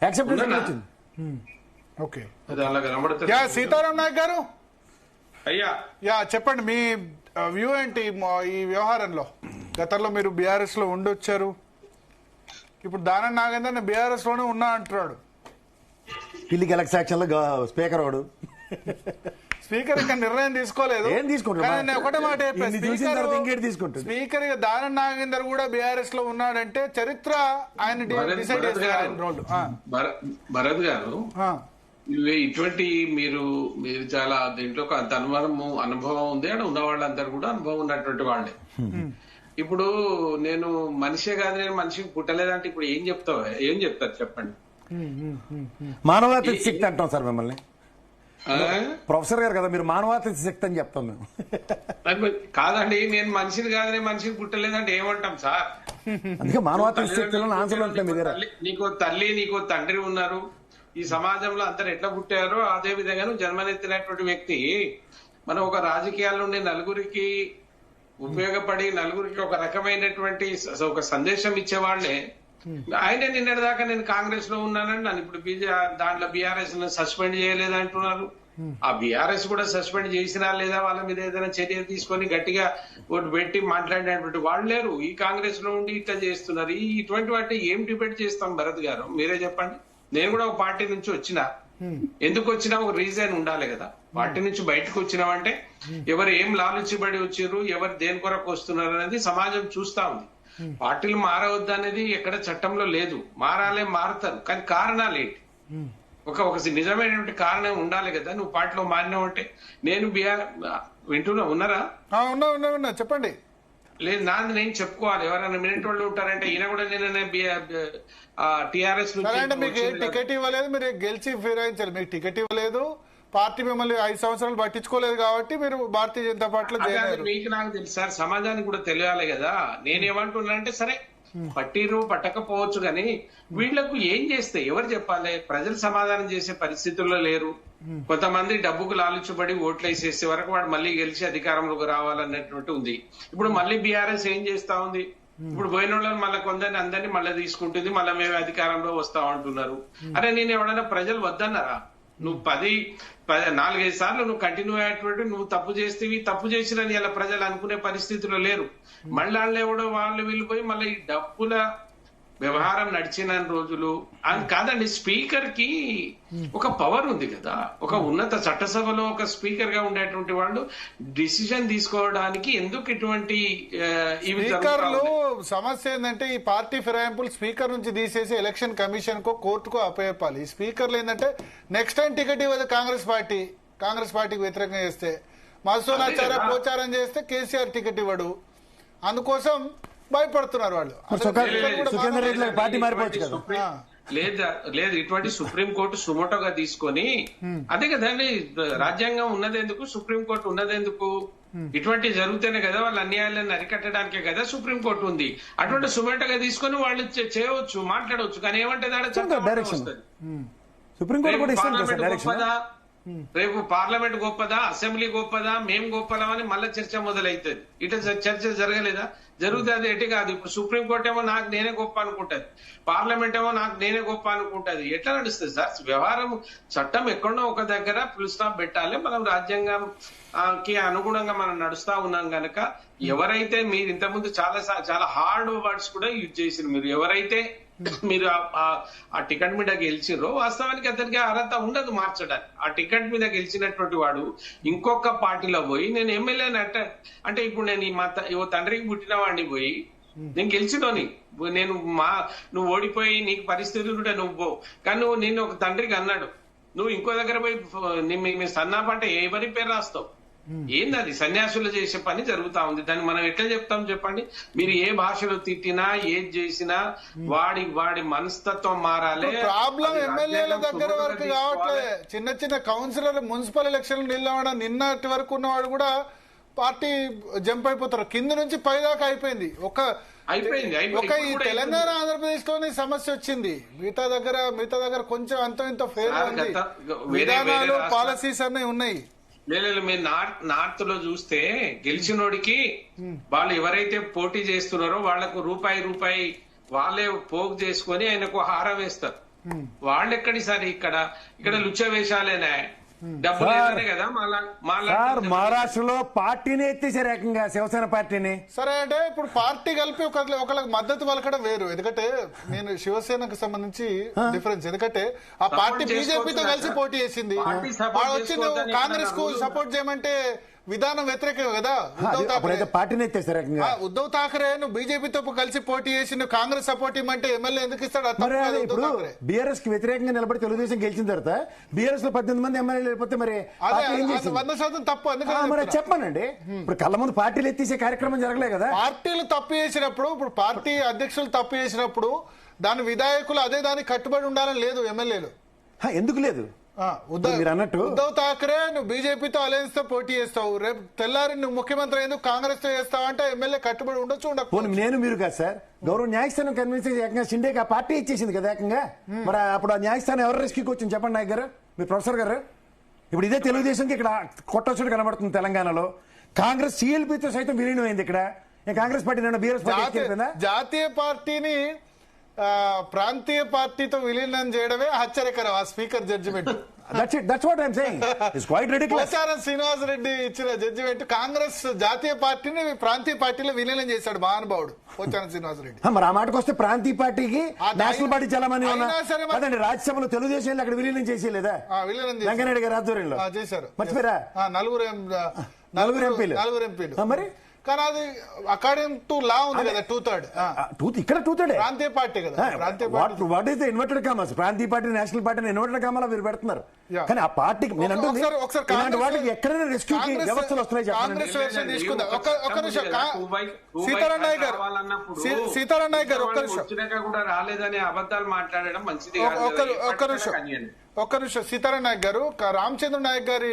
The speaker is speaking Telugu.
యాక్సెప్టెన్స్. ఓకే, సీతారాం నాయక్ గారు అయ్యా చెప్పండి, మీ వ్యూ ఏంటి ఈ వ్యవహారంలో? గతంలో మీరు బీఆర్ఎస్ లో ఉండొచ్చారు, ఇప్పుడు దానం నాగేందర్ బీఆర్ఎస్ లోనే ఉన్నా అంటున్నాడు. పిల్లికి ఎలక్షన్ లో స్పీకర్ వాడు. స్పీకర్ ఇంకా నిర్ణయం తీసుకోలేదు. ఏం తీసుకుంటాడు? ఒకటే మాట తీసుకుంటాడు స్పీకర్. దానం నాగేందర్ కూడా బీఆర్ఎస్ లో ఉన్నాడంటే చరిత్ర ఆయన డిసైడ్ చేస్తారు. భరత్ గారు, ఇటువంటి మీరు చాలా దీంట్లో అంత అనుభవం ఉంది అని ఉన్న వాళ్ళందరూ కూడా అనుభవం ఉన్నటువంటి వాళ్ళే. ఇప్పుడు నేను మనిషే కాదు, నేను మనిషికి పుట్టలేదంటే ఇప్పుడు ఏం చెప్తారు చెప్పండి? మానవాతీత శక్తి అంటాం సార్ మిమ్మల్ని. ప్రొఫెసర్ గారు కదా మీరు, మానవాతీత శక్తి అని చెప్తాం మేము. కాదండి, నేను మనిషిని కాదు, నేను మనిషికి పుట్టలేదంటే ఏమంటాం సార్? అందుకే మానవాతీత శక్తిలో ఆన్సర్ నీకో తల్లి నీకో తండ్రి ఉన్నారు. ఈ సమాజంలో అందరు ఎట్లా పుట్టారో అదే విధంగా జన్మనెత్తినటువంటి వ్యక్తి మనం ఒక రాజకీయాల నుండి నలుగురికి ఉపయోగపడి నలుగురికి ఒక రకమైనటువంటి ఒక సందేశం ఇచ్చేవాళ్లే. ఆయనే నిన్నటిదాకా నేను కాంగ్రెస్ లో ఉన్నానని నన్ను ఇప్పుడు దాంట్లో బీఆర్ఎస్ సస్పెండ్ చేయలేదంటున్నారు. ఆ బీఆర్ఎస్ కూడా సస్పెండ్ చేసినా లేదా వాళ్ళ మీద ఏదైనా చర్య తీసుకొని గట్టిగా ఓటు పెట్టి మాట్లాడినటువంటి వాళ్ళు లేరు. ఈ కాంగ్రెస్ లో ఉండి ఇట్లా చేస్తున్నారు. ఇటువంటి వాటి ఏం డిబేట్ చేస్తాం భరత్ గారు, మీరే చెప్పండి. నేను కూడా ఒక పార్టీ నుంచి వచ్చినా, ఎందుకు వచ్చినా ఒక రీజన్ ఉండాలి కదా. పార్టీ నుంచి బయటకు వచ్చినామంటే ఎవరు ఏం లాలుచిబడి వచ్చారు, ఎవరు దేని కొరకు వస్తున్నారు అనేది సమాజం చూస్తా ఉంది. పార్టీలు మారవద్దు అనేది ఎక్కడ చట్టంలో లేదు. మారుతారు, కానీ కారణాలు ఏంటి? ఒక నిజమైనటువంటి కారణం ఉండాలి కదా. నువ్వు పార్టీలో మారినావంటే నేను ఉన్నారా? ఉన్నా చెప్పండి. లేదు, నాది నేను చెప్పుకోవాలి. ఎవరైనా మినిట్ వాళ్ళు ఉంటారంటే ఈయన కూడా నేను టిఆర్ఎస్ మీకు టికెట్ ఇవ్వలేదు, మీరు గెలిచి ఫిరాయించాలి. మీకు టికెట్ ఇవ్వలేదు, పార్టీ మిమ్మల్ని 5 సంవత్సరాలు పట్టించుకోలేదు కాబట్టి మీరు భారతీయ జనతా పార్టీలో చేరారు. మీకు నాకు తెలుసు సార్, సమాజానికి కూడా తెలియాలి కదా. నేనేమంటున్నానంటే సరే పట్టిరు పట్టకపోవచ్చు, కానీ వీళ్లకు ఏం చేస్తే ఎవరు చెప్పాలి? ప్రజలు సమాధానం చేసే పరిస్థితుల్లో లేరు. కొంతమంది డబ్బుకు లాలుచుబడి ఓట్లేసేసే వరకు వాడు మళ్ళీ గెలిచి అధికారంలోకి రావాలన్నటువంటి ఉంది. ఇప్పుడు మళ్ళీ బీఆర్ఎస్ ఏం చేస్తా ఉంది? ఇప్పుడు పోయిన వాళ్ళని మళ్ళీ అందరినీ మళ్ళీ తీసుకుంటుంది, మళ్ళీ మేము అధికారంలో వస్తామంటున్నారు. అరే నేను ఎవడైనా ప్రజలు వద్దన్నారా? నువ్వు 4-5 సార్లు నువ్వు కంటిన్యూ అయ్యేటువంటి నువ్వు తప్పు చేస్తేవి, తప్పు చేసినని ఇలా ప్రజలు అనుకునే పరిస్థితిలో లేరు. మళ్ళీ వాళ్ళు వెళ్ళిపోయి మళ్ళీ ఈ డబ్బుల వ్యవహారం నడిచిన రోజులు అని కాదండి. స్పీకర్ కి ఒక పవర్ ఉంది కదా. ఒక ఉన్నత చట్టసభలో ఒక స్పీకర్ గా ఉండేటువంటి వాళ్ళు డిసిజన్ తీసుకోవడానికి ఎందుకు ఇటువంటి స్పీకర్లు సమస్య ఏంటంటే ఈ పార్టీ ఫిరాయింపులు స్పీకర్ నుంచి తీసేసి ఎలక్షన్ కమిషన్ కో కోర్టుకో అప్పచెప్పాలి. ఈ స్పీకర్లు ఏంటంటే నెక్స్ట్ టైం టికెట్ ఇవ్వదు కాంగ్రెస్ పార్టీకి వ్యతిరేకంగా చేస్తే, మధుసూనాచార్య ప్రచారం చేస్తే కేసీఆర్ టికెట్ ఇవ్వడు. అందుకోసం భయపడుతున్నారు వాళ్ళు. పార్టీ మారిపోవచ్చు కదా. లేదు, ఇటువంటి సుప్రీంకోర్టు సుమోటోగా తీసుకొని అదే కదండి రాజ్యాంగం ఉన్నదెందుకు, సుప్రీంకోర్టు ఉన్నదెందుకు? ఇటువంటి జరిగితేనే కదా వాళ్ళ అన్యాయాలను అరికట్టడానికే కదా సుప్రీంకోర్టు ఉంది. అటువంటి సుమోటోగా తీసుకొని వాళ్ళు చేయవచ్చు, మాట్లాడవచ్చు. కానీ ఏమంటే రేపు పార్లమెంట్ గొప్పదా, అసెంబ్లీ గొప్పదా, మేం గొప్పదా అని మళ్ళీ చర్చ మొదలవుతుంది. ఇట్లా చర్చ జరగలేదా? జరుగుతుంది. అది ఎట్టి కాదు. ఇప్పుడు సుప్రీంకోర్టు ఏమో నాకు నేనే గొప్ప అనుకుంటది, పార్లమెంట్ ఏమో నాకు నేనే గొప్ప అనుకుంటది. ఎట్లా నడుస్తుంది సార్ వ్యవహారం? చట్టం ఎక్కడో ఒక దగ్గర ఫుల్ స్టాప్ పెట్టాలి. మనం రాజ్యాంగంకి అనుగుణంగా మనం నడుస్తా ఉన్నాం గనక ఎవరైతే మీరు ఇంతకుముందు చాలా హార్డ్ వర్డ్స్ కూడా యూజ్ చేసిరు, మీరు ఎవరైతే మీరు ఆ టికెట్ మీద గెలిచిరో వాస్తవానికి అతనికి అర్హత ఉండదు మార్చడానికి. ఆ టికెట్ మీద గెలిచినటువంటి వాడు ఇంకొక పార్టీలో పోయి నేను ఎమ్మెల్యేని అంటే ఇప్పుడు నేను తండ్రికి పుట్టిన వాడిని పోయి నేను గెలిచినోని నువ్వు ఓడిపోయి నీకు పరిస్థితులు ఉంటే నువ్వు పో, కానీ నువ్వు నిన్ను ఒక తండ్రికి అన్నాడు, నువ్వు ఇంకో దగ్గర పోయి మీ సన్నాపంటే ఎవరి పేరు రాస్తావు? ఏంది అది? సన్యాసులు చేసే పని జరుగుతా ఉంది. దాన్ని మనం ఎట్లా చెప్తాం చెప్పండి? మీరు ఏ భాషలో తిట్టినా ఏది చేసినా వాడి మనస్తత్వం మారాలి. ప్రాబ్లం ఎమ్మెల్యేల దగ్గర వరకు కావట్లే. చిన్న కౌన్సిలర్ మున్సిపల్ ఎలక్షన్ నిన్నటి వరకు ఉన్నవాడు కూడా పార్టీ జంప్ అయిపోతారు. కింద నుంచి పైదాకా అయిపోయింది. ఒక ఈ తెలంగాణ ఆంధ్రప్రదేశ్ లోనే సమస్య వచ్చింది. మిగతా దగ్గర కొంచెం అంత ఇంత ఫేర్ ఉంది. విధానాలు పాలసీస్ అన్నీ ఉన్నాయి. లేదు, మీరు నార్త్ లో చూస్తే గెలిచినోడికి వాళ్ళు ఎవరైతే పోటీ చేస్తున్నారో వాళ్లకు రూపాయి వాళ్ళే పోగు చేసుకొని ఆయనకు హారం వేస్తారు. వాళ్ళు ఎక్కడి సార్ ఇక్కడ లుచ్చ వేషాలేనా, డబ్బులు లేదనే కదా సార్ మహారాష్ట్రలో పార్టీని ఎత్తేసారు ఏకంగా, శివసేన పార్టీని. సరే అంటే ఇప్పుడు పార్టీ కలిపి ఒకళ్ళకి మద్దతు పలకడం వేరు, ఎందుకంటే నేను శివసేనకు సంబంధించి డిఫరెన్స్, ఎందుకంటే ఆ పార్టీ బీజేపీతో కలిసి పోటీ చేసింది, వచ్చింది కాంగ్రెస్ కు సపోర్ట్ చేయమంటే విధానం వ్యతిరేకం కదా. పార్టీని ఎత్తేసారు ఏకంగా. ఉద్ధవ్ ఠాకరే నువ్వు బీజేపీతో కలిసి పోటీ చేసి కాంగ్రెస్ సపోర్ట్ ఇవ్వమంటే ఎమ్మెల్యే ఎందుకు ఇస్తాడు? ఇప్పుడు బీఆర్ఎస్ కి వ్యతిరేకంగా నిలబడి తెలుగుదేశం గెలిచిన తర్వాత బీఆర్ఎస్ లో 18 మంది ఎమ్మెల్యేలు వెళ్ళిపోతే మరి 100% తప్పు. మరి చెప్పానండి, ఇప్పుడు కళ్ళ ముందు పార్టీలు ఎత్తేసే కార్యక్రమం జరగలే కదా. పార్టీలు తప్పు చేసినప్పుడు, ఇప్పుడు పార్టీ అధ్యక్షులు తప్పు చేసినప్పుడు దాని విధాయకులు అదే దానికి కట్టుబడి ఉండాలని లేదు ఎమ్మెల్యేలు. ఎందుకు లేదు? ఉద్ధవ్ ఠాకరే నువ్వు బీజేపీతో అలయన్స్ తో పోటీ చేస్తావు, రేపు తెల్లారి నువ్వు ముఖ్యమంత్రి ఎందుకు కాంగ్రెస్ తో చేస్తావు అంటే ఎమ్మెల్యే కట్టుబడి ఉండొచ్చు ఉండకపోతే. నేను మీరు కాదు సార్, గౌరవ న్యాయస్థానం కన్విన్స్ ఏకంగా షిండేకి ఆ పార్టీ ఇచ్చేసింది కదా ఏకంగా. మరి అప్పుడు ఆ న్యాయస్థానం ఎవరు రెస్క్యూకి వచ్చింది చెప్పండి నాయక్ గారు, మీ ప్రొఫెసర్ గారు. ఇప్పుడు ఇదే తెలుగుదేశంకి ఇక్కడ కొట్టొచ్చుడు కనబడుతుంది తెలంగాణలో. కాంగ్రెస్ సిఎల్పీతో సైతం విలీనమైంది ఇక్కడ. కాంగ్రెస్ పార్టీ బీఆర్ఎస్ పార్టీ జాతీయ పార్టీని ప్రాంతీయ పార్టీతో విలీనం చేయడమే ఆశ్చర్యకరం ఆ స్పీకర్ జడ్జిమెంట్. పోచారం శ్రీనివాస్ రెడ్డి ఇచ్చిన జడ్జిమెంట్ కాంగ్రెస్ జాతీయ పార్టీని ప్రాంతీయ పార్టీలో విలీనం చేశాడు మహానుభావుడు పోచారం శ్రీనివాస్ రెడ్డి. మరి ఆ మాటకు వస్తే ప్రాంతీయ పార్టీకి నేషనల్ పార్టీ చలమని కదండి, రాజ్యసభలో తెలుగుదేశం అక్కడ విలీనం చేసి లేదా వెంకయ్యనాయుడు గారి ఆధ్వర్యంలో చేశారు. మర్చిపోయారా? నలుగురు ఎంపీలు. మరి కానీ అది అకార్డింగ్ టు లా ఉంది కదా 2/3. ఇక్కడ 2/3 ప్రాంతీయ పార్టీ కదా. What is the inverted commas? ప్రాంతీయ పార్టీ నేషనల్ పార్టీ ఇన్వర్టెడ్ కామాలో మీరు పెడుతున్నారు. కానీ ఆ పార్టీకి నేను అంటుంది ఇలాంటి వాటికి ఎక్కడైనా రెస్క్యూ వ్యవస్థలు వస్తున్నాయి చెప్పండి. తీసుకుందాం ఒక్క నిమిషం. సీతారాం నాయక్ గారు కూడా రాలేదని అబద్ధాలు మాట్లాడడం మంచిది. ఒక్క నిమిషం. సీతారాం నాయక్ గారు రామచంద్ర నాయక్ గారి